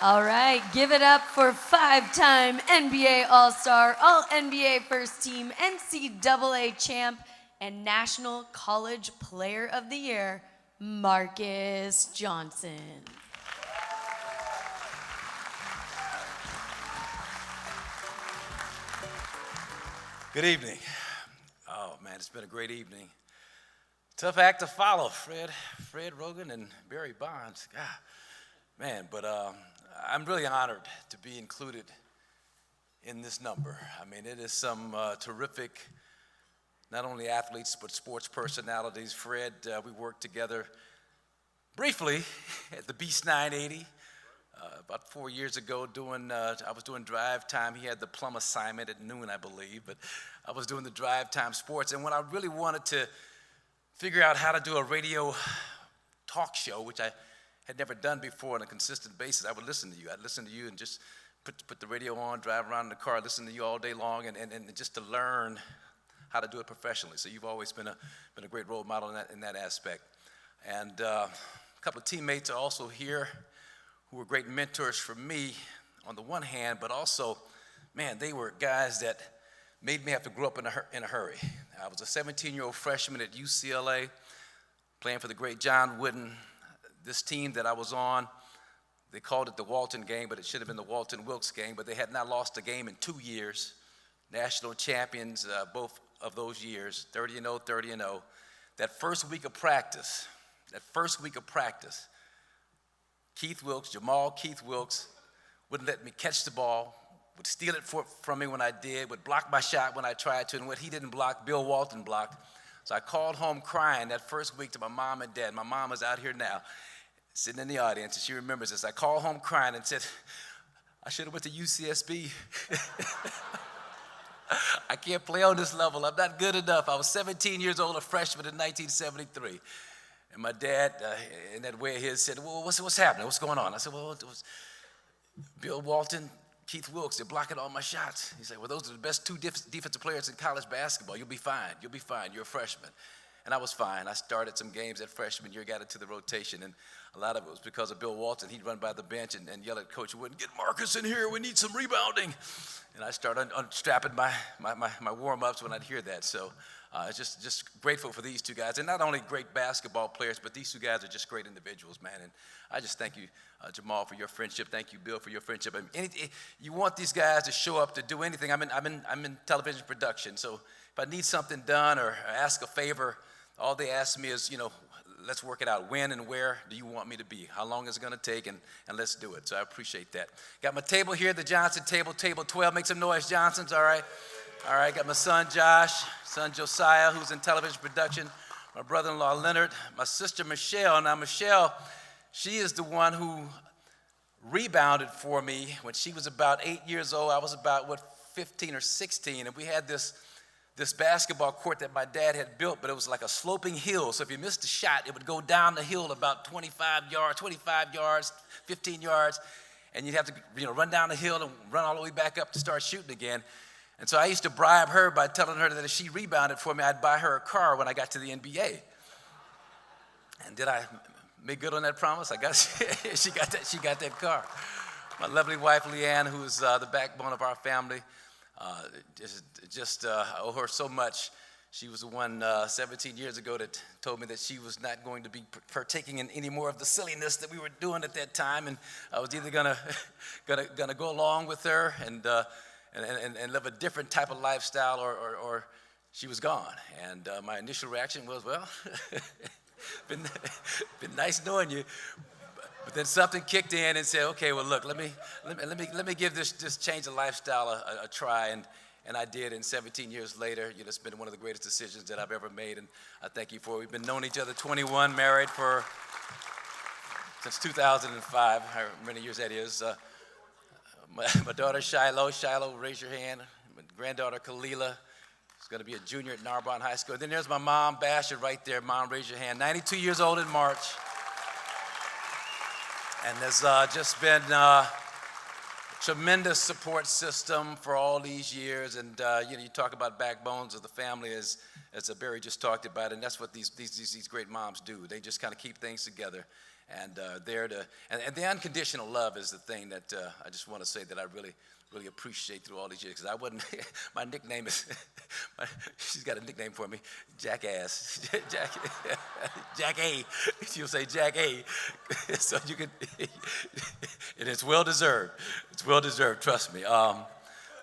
All right, give it up for five-time NBA All-Star, All-NBA First Team, NCAA champ, and National College Player of the Year, Marques Johnson. Good evening. Oh man, it's been a great evening. Tough act to follow, Fred Rogan and Barry Bonds. God, man, but I'm really honored to be included in this number. I mean, it is some terrific, not only athletes but sports personalities. Fred, we worked together briefly at the Beast 980. About 4 years ago, I was doing drive time. He had the plum assignment at noon, I believe, but I was doing the drive time sports. And when I really wanted to figure out how to do a radio talk show, which I had never done before on a consistent basis, I would listen to you. I'd listen to you and just put the radio on, drive around in the car, listen to you all day long, and just to learn how to do it professionally. So you've always been a great role model in that aspect. And a couple of teammates are also here who were great mentors for me on the one hand, but also, man, they were guys that made me have to grow up in a hurry. I was a 17-year-old freshman at UCLA, playing for the great John Wooden. This team that I was on, they called it the Walton game, but it should have been the Walton Wilkes game, but they had not lost a game in 2 years. National champions both of those years, 30-0, 30-0. That first week of practice, Keith Wilkes, wouldn't let me catch the ball, would steal it from me when I did, would block my shot when I tried to, and what he didn't block, Bill Walton blocked. So I called home crying that first week to my mom and dad. My mom is out here now, sitting in the audience, and she remembers this. I called home crying and said, I should have went to UCSB. I can't play on this level. I'm not good enough. I was 17 years old, a freshman in 1973. And my dad, in that way of his, said, well, what's happening? What's going on? I said, well, it was Bill Walton, Keith Wilkes, they're blocking all my shots. He said, well, those are the best two defensive players in college basketball. You'll be fine. You're a freshman. And I was fine. I started some games that freshman year, got into the rotation, and a lot of it was because of Bill Walton. He'd run by the bench and yell at Coach Wooden, get Marques in here, we need some rebounding. And I started unstrapping my warm-ups when I'd hear that. So just grateful for these two guys. And not only great basketball players, but these two guys are just great individuals, man. And I just thank you, Jamal, for your friendship. Thank you, Bill, for your friendship. You want these guys to show up to do anything. I'm in television production, so if I need something done or ask a favor, all they ask me is, let's work it out. When and where do you want me to be? How long is it going to take? And let's do it. So I appreciate that. Got my table here, the Johnson table 12. Make some noise, Johnsons, all right? All right, got my son Josh, son Josiah, who's in television production, my brother-in-law Leonard, my sister Michelle. Now Michelle, she is the one who rebounded for me when she was about 8 years old. I was about, 15 or 16, and we had this basketball court that my dad had built, but it was like a sloping hill. So if you missed a shot, it would go down the hill about 25 yards, 15 yards, and you'd have to run down the hill and run all the way back up to start shooting again. And so I used to bribe her by telling her that if she rebounded for me, I'd buy her a car when I got to the NBA. And did I make good on that promise? She got that car. My lovely wife, Leanne, who's the backbone of our family, I owe her so much. She was the one 17 years ago that told me that she was not going to be partaking in any more of the silliness that we were doing at that time, and I was either gonna go along with her and live a different type of lifestyle, or she was gone. And my initial reaction was, well, been nice knowing you. But then something kicked in and said, okay, well, look, let me give this change of lifestyle a try. And I did, and 17 years later, it's been one of the greatest decisions that I've ever made, and I thank you for it. We've been knowing each other 21, married since 2005, however many years that is. My daughter, Shiloh, raise your hand. My granddaughter, Kalila, is going to be a junior at Narbonne High School. And then there's my mom, Basher, right there. Mom, raise your hand. 92 years old in March. And there's just been a tremendous support system for all these years. And, you talk about backbones of the family as Barry just talked about, and that's what these great moms do. They just kind of keep things together. and there to, and the unconditional love is the thing that I just want to say that I really appreciate through all these years, because I wasn't, my nickname is, she's got a nickname for me, Jackass, Jack A, she'll say Jack A, so you can, and it's well deserved, trust me.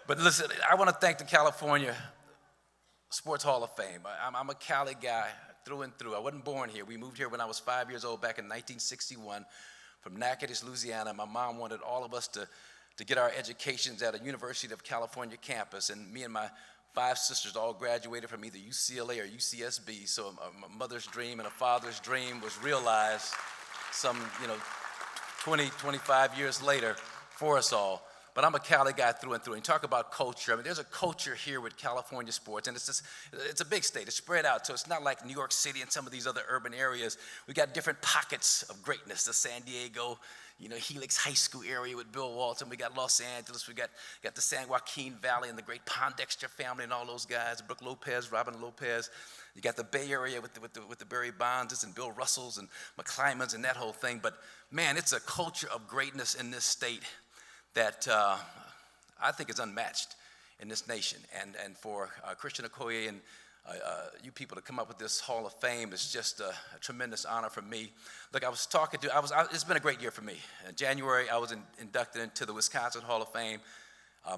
But listen, I want to thank the California Sports Hall of Fame. I'm a Cali guy through and through. I wasn't born here. We moved here when I was 5 years old back in 1961 from Natchitoches, Louisiana. My mom wanted all of us to get our educations at a University of California campus, and me and my 5 sisters all graduated from either UCLA or UCSB, so a mother's dream and a father's dream was realized some, 20, 25 years later for us all. But I'm a Cali guy through and through. And talk about culture. I mean, there's a culture here with California sports, and it's a big state. It's spread out, so it's not like New York City and some of these other urban areas. We got different pockets of greatness. The San Diego, Helix High School area with Bill Walton. We got Los Angeles. We got the San Joaquin Valley and the great Pondexter family and all those guys. Brooke Lopez, Robin Lopez. You got the Bay Area with the Barry Bonds and Bill Russells and McClymans and that whole thing. But man, it's a culture of greatness in this state that I think is unmatched in this nation. And for Christian Okoye and you people to come up with this Hall of Fame is just a tremendous honor for me. Look, it's been a great year for me. In January, I was inducted into the Wisconsin Hall of Fame.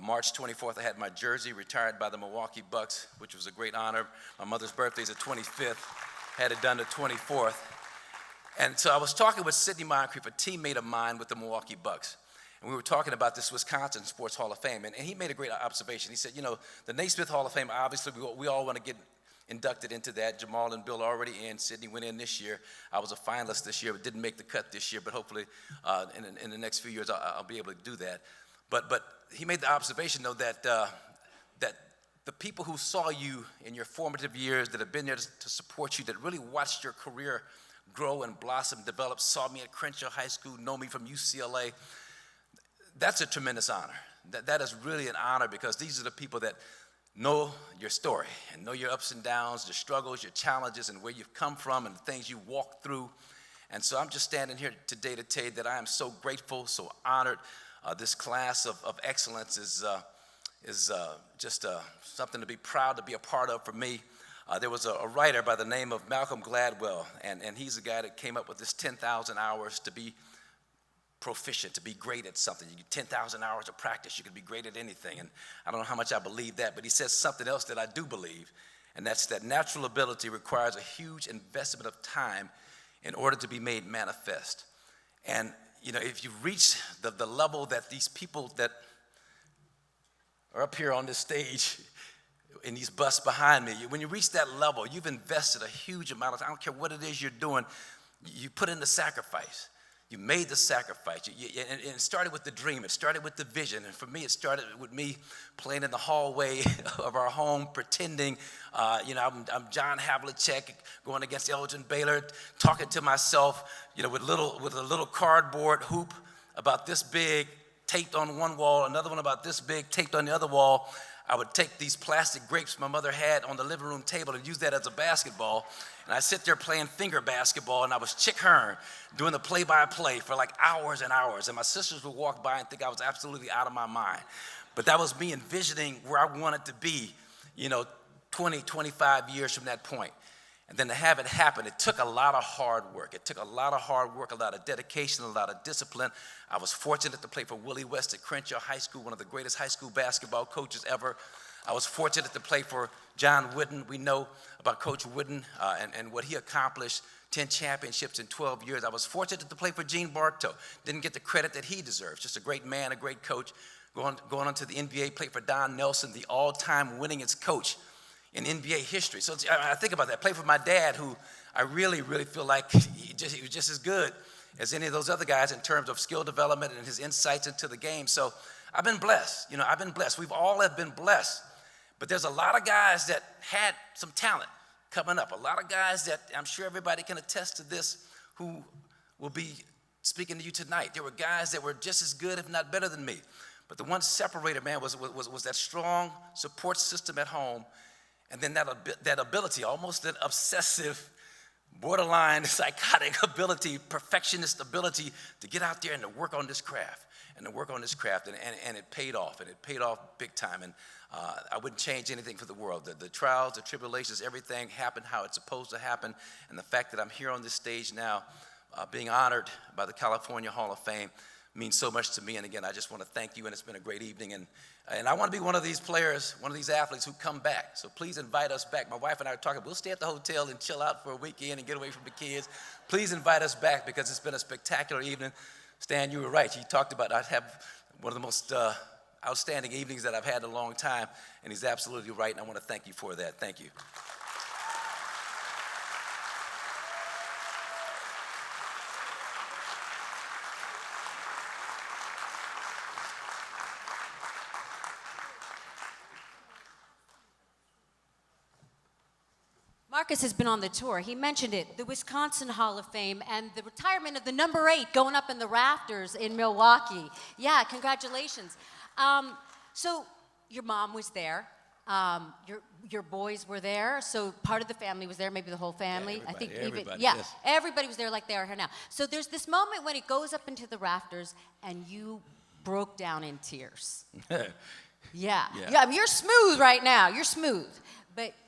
March 24th, I had my jersey retired by the Milwaukee Bucks, which was a great honor. My mother's birthday is the 25th, had it done the 24th. And so I was talking with Sidney Moncrief, a teammate of mine with the Milwaukee Bucks. And we were talking about this Wisconsin Sports Hall of Fame, and he made a great observation. He said, the Naismith Hall of Fame, obviously, we all want to get inducted into that. Jamal and Bill are already in. Sidney went in this year. I was a finalist this year, but didn't make the cut this year, but hopefully in the next few years I'll be able to do that. But he made the observation, though, that the people who saw you in your formative years, that have been there to support you, that really watched your career grow and blossom, develop, saw me at Crenshaw High School, know me from UCLA, that's a tremendous honor. That is really an honor, because these are the people that know your story and know your ups and downs, your struggles, your challenges, and where you've come from and the things you walked through. And so I'm just standing here today to tell you that I am so grateful, so honored. This class of excellence is just something to be proud to be a part of for me. There was a writer by the name of Malcolm Gladwell, and he's the guy that came up with this 10,000 hours to be proficient, to be great at something. You get 10,000 hours of practice, you can be great at anything. And I don't know how much I believe that, but he says something else that I do believe, and that's that natural ability requires a huge investment of time in order to be made manifest. And if you reach the level that these people that are up here on this stage in these busts behind me, when you reach that level, you've invested a huge amount of time. I don't care what it is you're doing, you put in the sacrifice. You made the sacrifice, and it started with the dream. It started with the vision, and for me, it started with me playing in the hallway of our home, pretending, I'm John Havlicek going against Elgin Baylor, talking to myself, with a little cardboard hoop about this big, taped on one wall, another one about this big, taped on the other wall. I would take these plastic grapes my mother had on the living room table and use that as a basketball. And I sit there playing finger basketball, and I was Chick Hearn doing the play-by-play for like hours and hours. And my sisters would walk by and think I was absolutely out of my mind. But that was me envisioning where I wanted to be, 20, 25 years from that point. And then to have it happen, it took a lot of hard work. It took a lot of hard work, a lot of dedication, a lot of discipline. I was fortunate to play for Willie West at Crenshaw High School, one of the greatest high school basketball coaches ever. I was fortunate to play for John Wooden. We know about Coach Wooden and what he accomplished, 10 championships in 12 years. I was fortunate to play for Gene Bartow. Didn't get the credit that he deserves. Just a great man, a great coach. Going on to the NBA, played for Don Nelson, the all-time winningest coach in NBA history. So I think about that. Played for my dad, who I really, really feel like he was just as good as any of those other guys in terms of skill development and his insights into the game. So I've been blessed. I've been blessed. We've all have been blessed. But there's a lot of guys that had some talent coming up. A lot of guys that I'm sure everybody can attest to this who will be speaking to you tonight. There were guys that were just as good, if not better than me. But the one separator, man, was that strong support system at home, and then that ability, almost that obsessive borderline psychotic ability, perfectionist ability to get out there and to work on this craft. And it paid off, and it paid off big time. And I wouldn't change anything for the world. The trials, the tribulations, everything happened how it's supposed to happen. And the fact that I'm here on this stage now, being honored by the California Hall of Fame, means so much to me. And again, I just want to thank you, and it's been a great evening. And I want to be one of these players, one of these athletes who come back. So please invite us back. My wife and I are talking, we'll stay at the hotel and chill out for a weekend and get away from the kids. Please invite us back, because it's been a spectacular evening. Stan, you were right. You talked about I'd have one of the most outstanding evenings that I've had in a long time, and he's absolutely right, and I want to thank you for that. Thank you. Marques has been on the tour. He mentioned it, the Wisconsin Hall of Fame and the retirement of the number 8 going up in the rafters in Milwaukee. Yeah, congratulations. So your mom was there. Your boys were there. So part of the family was there, maybe the whole family. Yeah, I think everybody, yeah, yes. everybody was there like they are here now. So there's this moment when it goes up into the rafters and you broke down in tears. Yeah. I mean, you're smooth right now. You're smooth.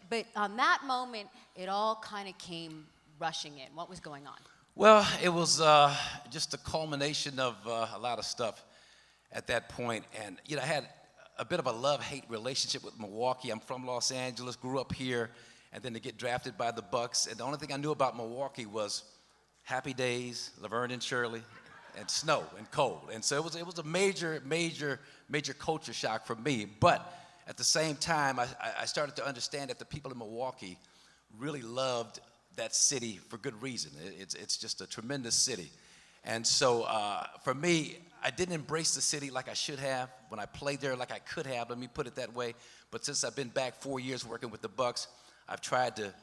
But on that moment, it all kind of came rushing in. What was going on? Well, it was just a culmination of a lot of stuff at that point. And, I had a bit of a love-hate relationship with Milwaukee. I'm from Los Angeles, grew up here, and then to get drafted by the Bucks. And the only thing I knew about Milwaukee was happy days, Laverne and Shirley, and snow and cold. And so it was a major culture shock for me. But at the same time, I started to understand that the people in Milwaukee really loved that city for good reason. It's just a tremendous city. And so for me, I didn't embrace the city like I should have when I played there, like I could have, let me put it that way. But since I've been back 4 years working with the Bucks, I've tried to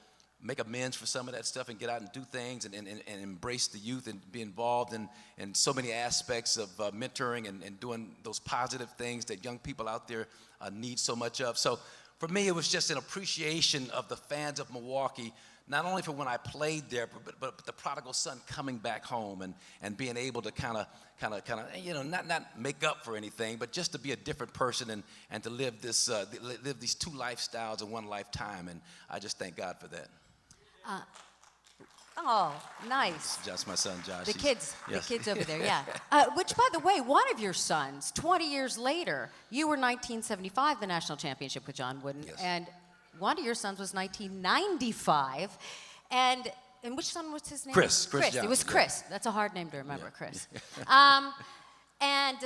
make amends for some of that stuff and get out and do things and embrace the youth and be involved in so many aspects of mentoring and doing those positive things that young people out there need so much of. So for me, it was just an appreciation of the fans of Milwaukee, not only for when I played there, but the prodigal son coming back home and being able to kind of, not make up for anything, but just to be a different person and to live these two lifestyles in one lifetime. And I just thank God for that. Oh, nice. Just my son, Josh. The kids over there, yeah. Which, by the way, one of your sons, 20 years later, you were 1975, the national championship with John Wooden, yes. And one of your sons was 1995, and which son was his name? Chris. It was Chris. Yeah. That's a hard name to remember, yeah. Chris. And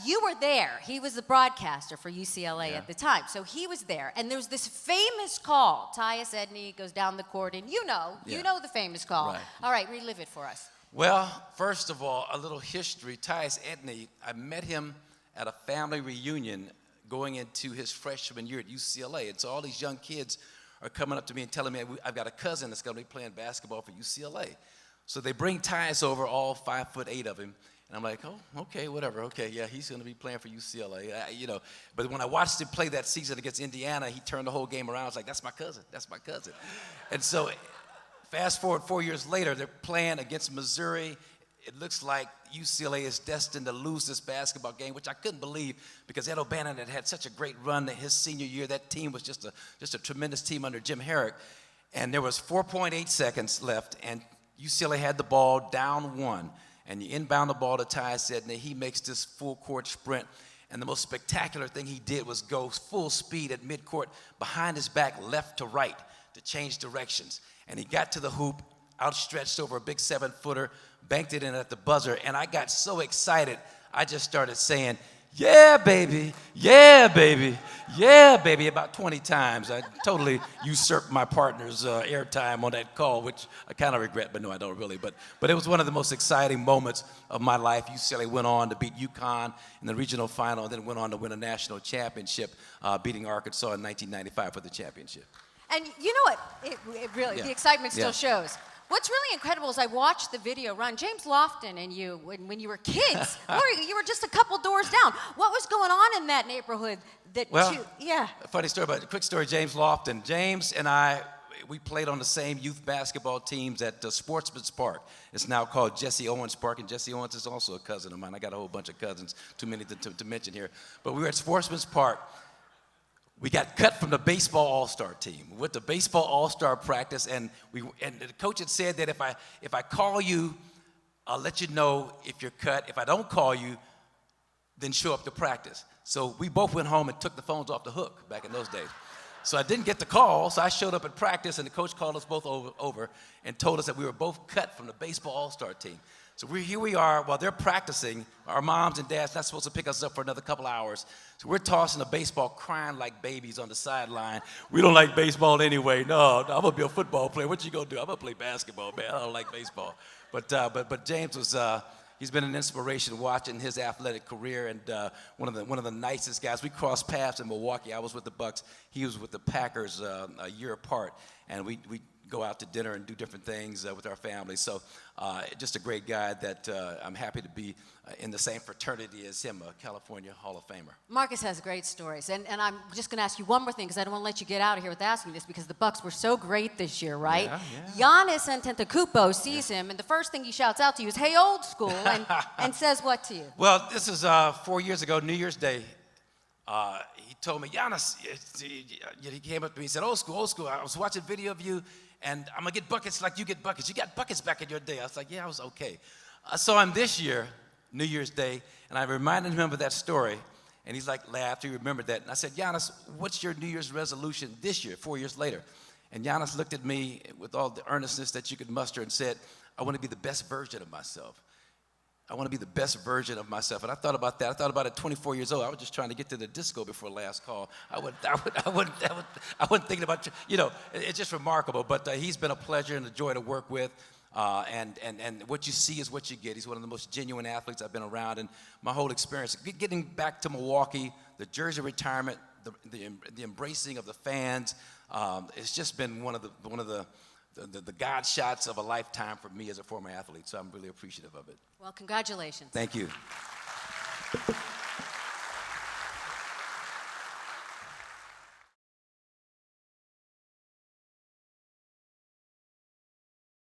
you were there. He was the broadcaster for UCLA at the time. So he was there. And there's this famous call. Tyus Edney goes down the court, and you know the famous call. Right. All right, relive it for us. Well, first of all, a little history. Tyus Edney, I met him at a family reunion going into his freshman year at UCLA. And so all these young kids are coming up to me and telling me, I've got a cousin that's going to be playing basketball for UCLA. So they bring Tyus over, all 5'8" of him. And I'm like, oh, okay, whatever. Okay, yeah, he's going to be playing for UCLA, But when I watched him play that season against Indiana, he turned the whole game around. I was like, that's my cousin. And so fast forward 4 years later, they're playing against Missouri. It looks like UCLA is destined to lose this basketball game, which I couldn't believe because Ed O'Bannon had such a great run his senior year. That team was just a tremendous team under Jim Herrick. And there was 4.8 seconds left, and UCLA had the ball down 1. And you inbound the ball to Tyus Edney. He makes this full court sprint. And the most spectacular thing he did was go full speed at midcourt behind his back, left to right, to change directions. And he got to the hoop, outstretched over a big 7-footer, banked it in at the buzzer. And I got so excited, I just started saying, yeah, baby, yeah, baby, yeah, baby, about 20 times. I totally usurped my partner's airtime on that call, which I kind of regret, but no, I don't really. But it was one of the most exciting moments of my life. UCLA went on to beat UConn in the regional final and then went on to win a national championship, beating Arkansas in 1995 for the championship. And you know what? It really, the excitement still shows. What's really incredible is I watched the video run. James Lofton and you, when you were kids, you were just a couple doors down. What was going on in that neighborhood? A funny story, but a quick story, James Lofton. James and I, we played on the same youth basketball teams at Sportsman's Park. It's now called Jesse Owens Park, and Jesse Owens is also a cousin of mine. I got a whole bunch of cousins, too many to mention here. But we were at Sportsman's Park. We got cut from the baseball all-star team. We went to baseball all-star practice, and the coach had said that if I call you, I'll let you know if you're cut. If I don't call you, then show up to practice. So we both went home and took the phones off the hook back in those days. So I didn't get the call, so I showed up at practice, and the coach called us both over and told us that we were both cut from the baseball all-star team. So here we are while they're practicing. Our moms and dads not supposed to pick us up for another couple hours. So we're tossing the baseball, crying like babies on the sideline. We don't like baseball anyway. No, I'm going to be a football player. What you going to do? I'm going to play basketball, man. I don't like baseball. But James was... He's been an inspiration watching his athletic career, and one of the nicest guys. We crossed paths in Milwaukee. I was with the Bucks. He was with the Packers a year apart, and we go out to dinner and do different things with our family. So just a great guy that I'm happy to be in the same fraternity as him, a California Hall of Famer. Marques has great stories, and I'm just going to ask you one more thing because I don't want to let you get out of here with asking this because the Bucks were so great this year, right? Yeah. Giannis Antetokounmpo sees him, and the first thing he shouts out to you is, "Hey, old school," and says what to you? Well, this is 4 years ago, New Year's Day. He told me, Giannis, he came up to me and said, old school, I was watching a video of you, and I'm going to get buckets like you get buckets. You got buckets back in your day. I was like, yeah, I was okay. I saw him this year, New Year's Day, and I reminded him of that story, and he's like, laughed, he remembered that. And I said, Giannis, what's your New Year's resolution this year, 4 years later? And Giannis looked at me with all the earnestness that you could muster and said, I want to be the best version of myself. I want to be the best version of myself. And I thought about that. I thought about it 24 years old. I was just trying to get to the disco before last call. I wasn't thinking about, it's just remarkable. But he's been a pleasure and a joy to work with. And what you see is what you get. He's one of the most genuine athletes I've been around. And my whole experience, getting back to Milwaukee, the jersey retirement, the embracing of the fans, it's just been one of the God shots of a lifetime for me as a former athlete. So I'm really appreciative of it. Well, congratulations. Thank you.